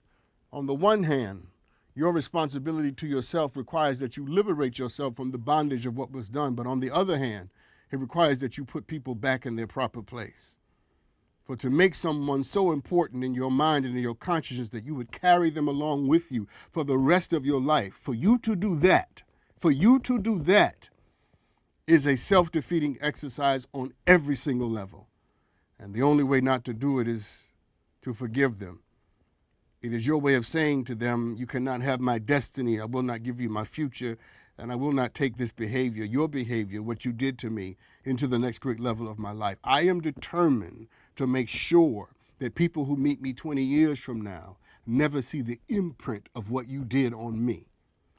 your responsibility to yourself requires that you liberate yourself from the bondage of what was done. But on the other hand, it requires that you put people back in their proper place. For to make someone so important in your mind and in your consciousness that you would carry them along with you for the rest of your life, for you to do that is a self-defeating exercise on every single level. And the only way not to do it is to forgive them. It is your way of saying to them, you cannot have my destiny, I will not give you my future, and I will not take this behavior, your behavior, what you did to me, into the next great level of my life. I am determined to make sure that people who meet me 20 years from now never see the imprint of what you did on me.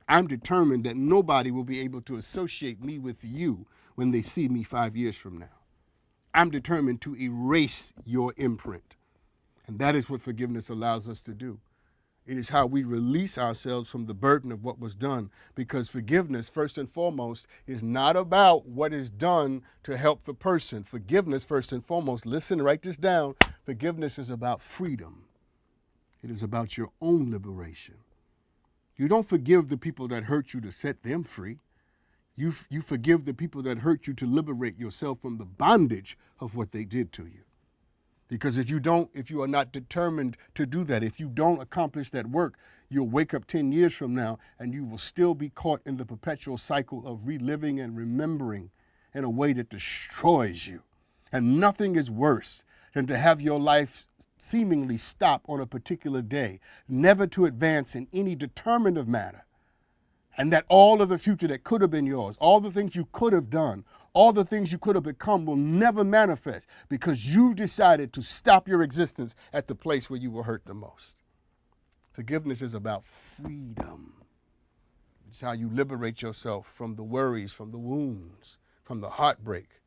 I'm determined that nobody will be able to associate me with you when they see me 5 years from now. I'm determined to erase your imprint. And that is what forgiveness allows us to do. It is how we release ourselves from the burden of what was done, because forgiveness, first and foremost, is not about what is done to help the person. Forgiveness, first and foremost, listen, write this down. Forgiveness is about freedom. It is about your own liberation. You don't forgive the people that hurt you to set them free. You forgive the people that hurt you to liberate yourself from the bondage of what they did to you. Because if you are not determined to do that, if you don't accomplish that work, you'll wake up 10 years from now and you will still be caught in the perpetual cycle of reliving and remembering in a way that destroys you. And nothing is worse than to have your life seemingly stop on a particular day, never to advance in any determinative manner. And that all of the future that could have been yours, all the things you could have done, all the things you could have become will never manifest because you decided to stop your existence at the place where you were hurt the most. Forgiveness is about freedom. It's how you liberate yourself from the worries, from the wounds, from the heartbreak,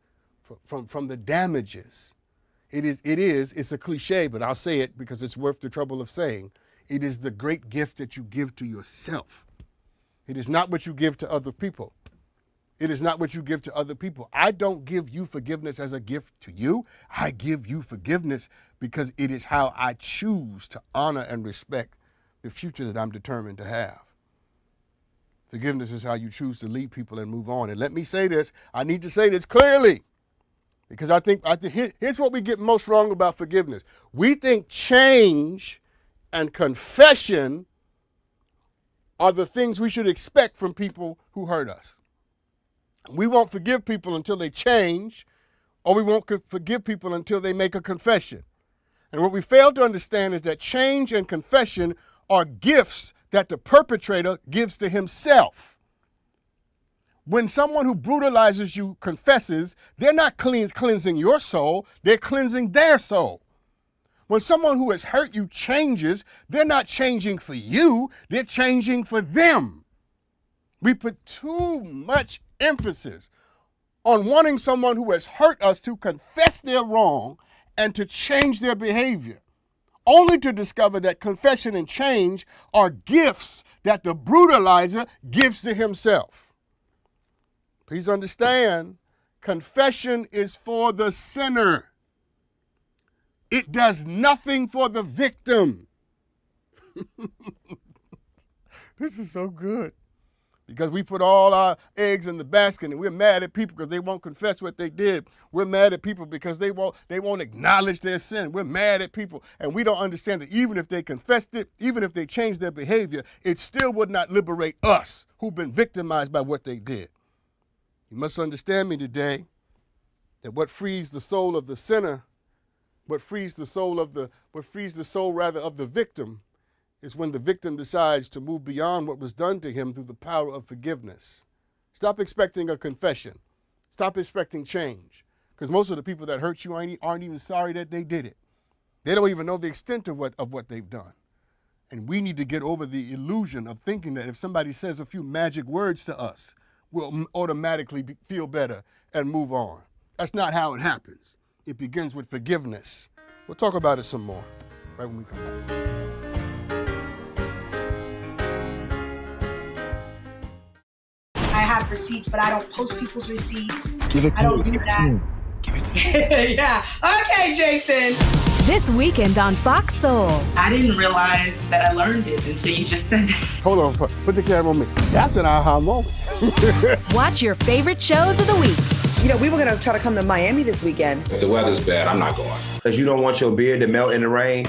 from the damages. It's a cliche, but I'll say it because it's worth the trouble of saying. It is the great gift that you give to yourself. It is not what you give to other people. It is not what you give to other people. I don't give you forgiveness as a gift to you. I give you forgiveness because it is how I choose to honor and respect the future that I'm determined to have. Forgiveness is how you choose to leave people and move on. And let me say this, I need to say this clearly, because I think here's what we get most wrong about forgiveness. We think change and confession are the things we should expect from people who hurt us. We won't forgive people until they change, or we won't forgive people until they make a confession. And what we fail to understand is that change and confession are gifts that the perpetrator gives to himself. When someone who brutalizes you confesses, they're not cleansing your soul, they're cleansing their soul. When someone who has hurt you changes, they're not changing for you, they're changing for them. We put too much emphasis on wanting someone who has hurt us to confess their wrong and to change their behavior, only to discover that confession and change are gifts that the brutalizer gives to himself. Please understand, confession is for the sinner. It does nothing for the victim. This is so good. Because we put all our eggs in the basket and we're mad at people because they won't confess what they did. We're mad at people because they won't acknowledge their sin. We're mad at people and we don't understand that even if they confessed it, even if they changed their behavior, it still would not liberate us who've been victimized by what they did. You must understand me today that what frees the soul of the sinner, what frees the soul of the victim is when the victim decides to move beyond what was done to him through the power of forgiveness. Stop expecting a confession. Stop expecting change. Because most of the people that hurt you aren't even sorry that they did it. They don't even know the extent of what they've done. And we need to get over the illusion of thinking that if somebody says a few magic words to us, we'll automatically feel better and move on. That's not how it happens. It begins with forgiveness. We'll talk about it some more right when we come back. I have receipts, but I don't post people's receipts. Give it to I don't me. do Give it to that. me. Give it to me. Yeah. Okay, Jason. This weekend on Fox Soul. I didn't realize that I learned it until you just said that. Hold on, put the camera on me. That's an aha moment. Watch your favorite shows of the week. You know, we were going to try to come to Miami this weekend. If the weather's bad, I'm not going. Because you don't want your beard to melt in the rain.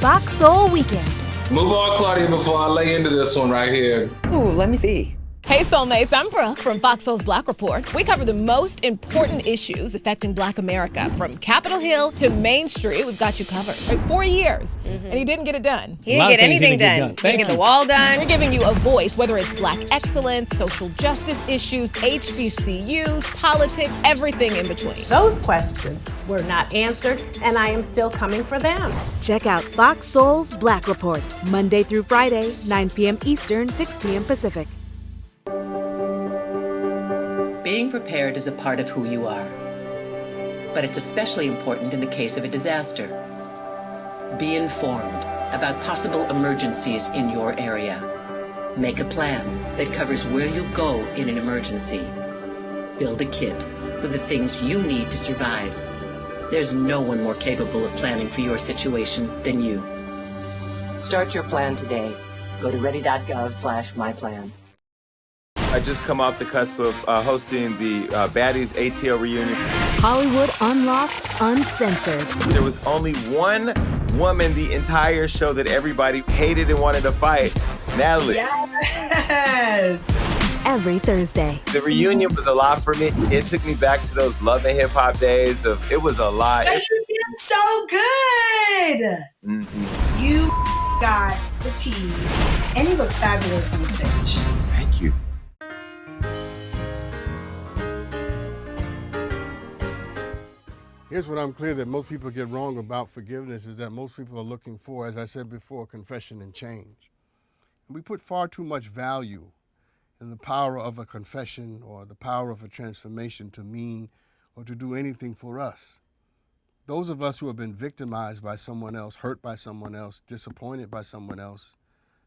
Fox Soul Weekend. Move on, Claudia, before I lay into this one right here. Ooh, let me see. Hey Soulmates, I'm Brooke from Fox Soul's Black Report. We cover the most important issues affecting Black America. From Capitol Hill to Main Street, we've got you covered. For 4 years, and he didn't get it done. He didn't get anything done. He didn't get the wall done. We're giving you a voice, whether it's Black excellence, social justice issues, HBCUs, politics, everything in between. Those questions were not answered, and I am still coming for them. Check out Fox Soul's Black Report, Monday through Friday, 9 p.m. Eastern, 6 p.m. Pacific. Being prepared is a part of who you are, but it's especially important in the case of a disaster. Be informed about possible emergencies in your area. Make a plan that covers where you'll go in an emergency. Build a kit with the things you need to survive. There's no one more capable of planning for your situation than you. Start your plan today. Go to ready.gov/myplan. I just come off the cusp of hosting the Baddies ATL reunion. Hollywood Unlocked Uncensored. There was only one woman the entire show that everybody hated and wanted to fight, Natalie. Yes! Every Thursday. The reunion was a lot for me. It took me back to those Love and Hip Hop days. It was a lot. You did so good! Mm-hmm. You got the tea, and you look fabulous on the stage. Thank you. Here's what I'm clear that most people get wrong about forgiveness is that most people are looking for, as I said before, confession and change. And we put far too much value in the power of a confession or the power of a transformation to mean or to do anything for us. Those of us who have been victimized by someone else, hurt by someone else, disappointed by someone else,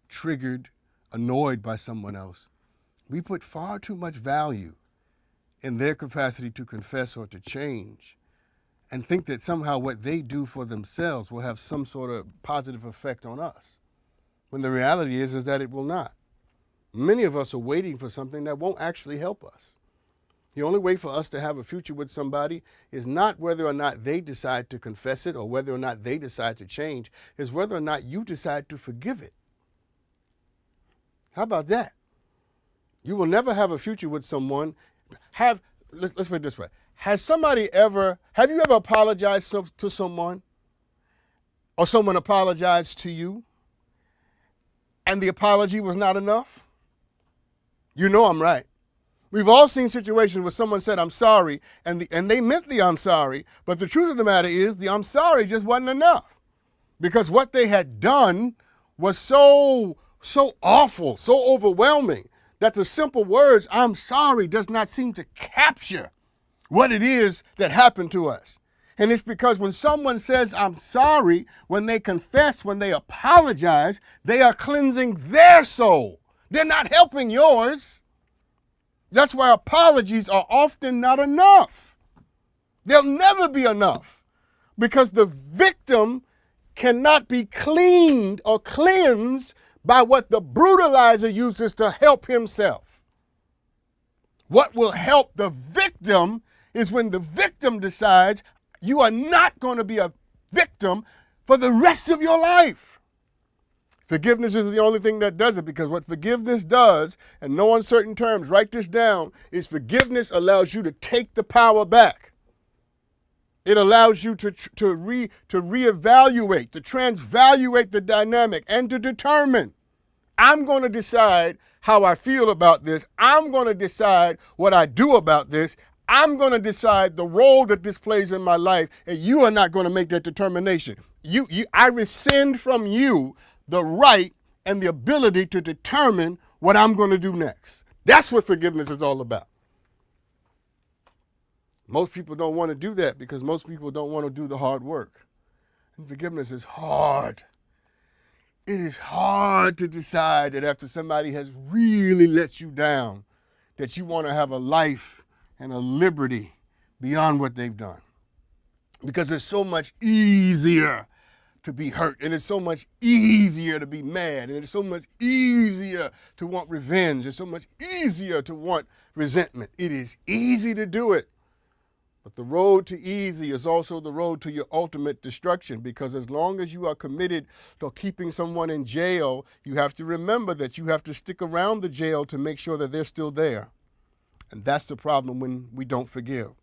triggered, annoyed by someone else, we put far too much value in their capacity to confess or to change and think that somehow what they do for themselves will have some sort of positive effect on us, when the reality is that it will not. Many of us are waiting for something that won't actually help us. The only way for us to have a future with somebody is not whether or not they decide to confess it or whether or not they decide to change, is whether or not you decide to forgive it. How about that? You will never have a future with someone. Let's put it this way. Have you ever apologized to someone or someone apologized to you and the apology was not enough? You know I'm right. We've all seen situations where someone said, I'm sorry, and they meant the I'm sorry, but the truth of the matter is the I'm sorry just wasn't enough because what they had done was so awful, so overwhelming that the simple words, I'm sorry, does not seem to capture what it is that happened to us. And it's because when someone says, I'm sorry, when they confess, when they apologize, they are cleansing their soul. They're not helping yours. That's why apologies are often not enough. They'll never be enough because the victim cannot be cleaned or cleansed by what the brutalizer uses to help himself. What will help the victim is when the victim decides you are not going to be a victim for the rest of your life. Forgiveness is the only thing that does it, because what forgiveness does, in no uncertain terms, write this down, is forgiveness allows you to take the power back. It allows you to reevaluate, to transvaluate the dynamic and to determine, I'm going to decide how I feel about this. I'm going to decide what I do about this. I'm going to decide the role that this plays in my life, and you are not going to make that determination. I rescind from you the right and the ability to determine what I'm going to do next. That's what forgiveness is all about. Most people don't want to do that because most people don't want to do the hard work. And forgiveness is hard. It is hard to decide that after somebody has really let you down, that you want to have a life and a liberty beyond what they've done. Because it's so much easier to be hurt, and it's so much easier to be mad, and it's so much easier to want revenge, it's so much easier to want resentment. It is easy to do it. But the road to easy is also the road to your ultimate destruction, because as long as you are committed to keeping someone in jail, you have to remember that you have to stick around the jail to make sure that they're still there. And that's the problem when we don't forgive.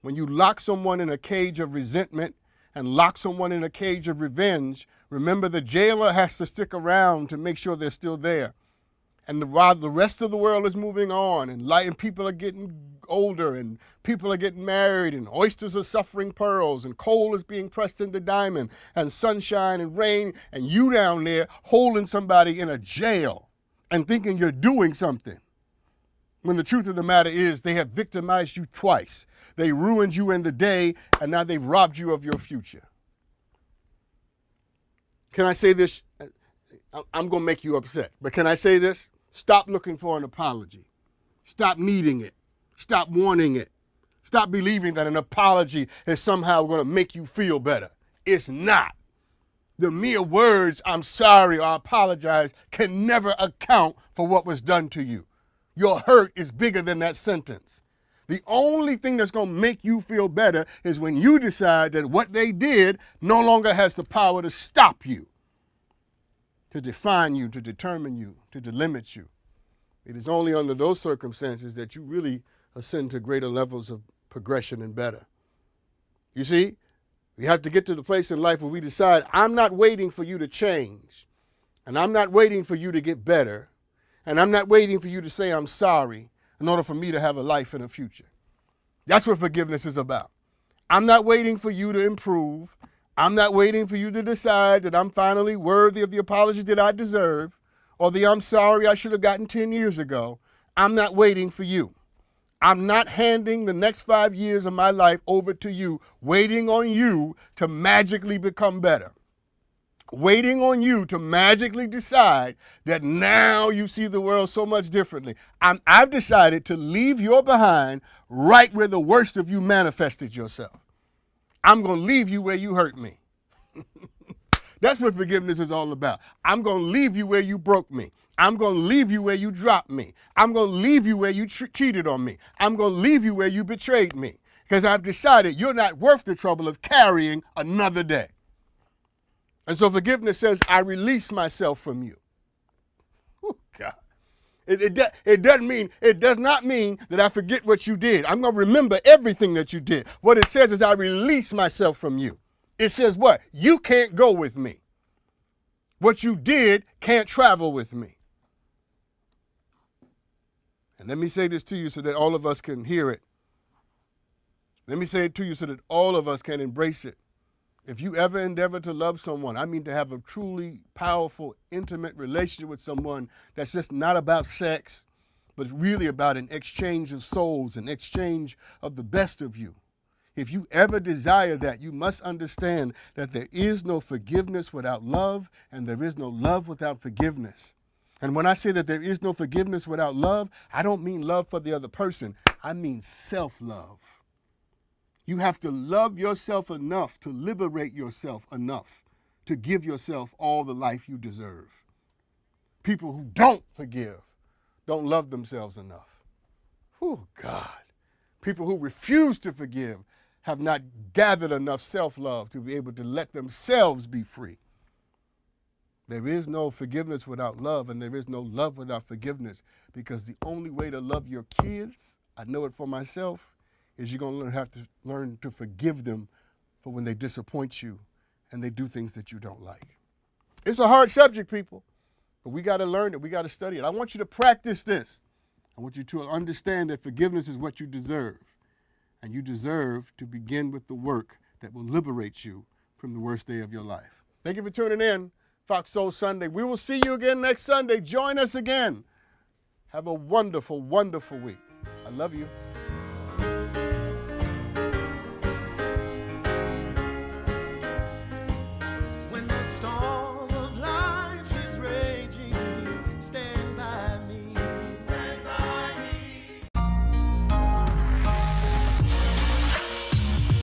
When you lock someone in a cage of resentment and lock someone in a cage of revenge, remember the jailer has to stick around to make sure they're still there. And while the rest of the world is moving on and people are getting older and people are getting married and oysters are suffering pearls and coal is being pressed into diamond and sunshine and rain, and you down there holding somebody in a jail and thinking you're doing something. When the truth of the matter is they have victimized you twice. They ruined you in the day, and now they've robbed you of your future. Can I say this? I'm going to make you upset, but can I say this? Stop looking for an apology. Stop needing it. Stop wanting it. Stop believing that an apology is somehow going to make you feel better. It's not. The mere words, I'm sorry or I apologize, can never account for what was done to you. Your hurt is bigger than that sentence. The only thing that's going to make you feel better is when you decide that what they did no longer has the power to stop you, to define you, to determine you, to delimit you. It is only under those circumstances that you really ascend to greater levels of progression and better. You see, we have to get to the place in life where we decide, I'm not waiting for you to change, and I'm not waiting for you to get better, and I'm not waiting for you to say I'm sorry in order for me to have a life and a future. That's what forgiveness is about. I'm not waiting for you to improve. I'm not waiting for you to decide that I'm finally worthy of the apology that I deserve or the I'm sorry I should have gotten 10 years ago. I'm not waiting for you. I'm not handing the next 5 years of my life over to you, waiting on you to magically become better. Waiting on you to magically decide that now you see the world so much differently. I've decided to leave you behind right where the worst of you manifested yourself. I'm going to leave you where you hurt me. That's what forgiveness is all about. I'm going to leave you where you broke me. I'm going to leave you where you dropped me. I'm going to leave you where you cheated on me. I'm going to leave you where you betrayed me. Because I've decided you're not worth the trouble of carrying another day. And so forgiveness says, I release myself from you. Oh, God. It does not mean that I forget what you did. I'm going to remember everything that you did. What it says is I release myself from you. It says what? You can't go with me. What you did can't travel with me. And let me say this to you so that all of us can hear it. Let me say it to you so that all of us can embrace it. If you ever endeavor to love someone, I mean to have a truly powerful, intimate relationship with someone that's just not about sex, but really about an exchange of souls, an exchange of the best of you. If you ever desire that, you must understand that there is no forgiveness without love, and there is no love without forgiveness. And when I say that there is no forgiveness without love, I don't mean love for the other person. I mean self-love. You have to love yourself enough to liberate yourself enough to give yourself all the life you deserve. People who don't forgive don't love themselves enough. Oh, God. People who refuse to forgive have not gathered enough self-love to be able to let themselves be free. There is no forgiveness without love, and there is no love without forgiveness, because the only way to love your kids, I know it for myself, is you're going to have to learn to forgive them for when they disappoint you and they do things that you don't like. It's a hard subject, people, but we got to learn it. We got to study it. I want you to practice this. I want you to understand that forgiveness is what you deserve, and you deserve to begin with the work that will liberate you from the worst day of your life. Thank you for tuning in. Fox Soul Sunday. We will see you again next Sunday. Join us again. Have a wonderful, wonderful week. I love you.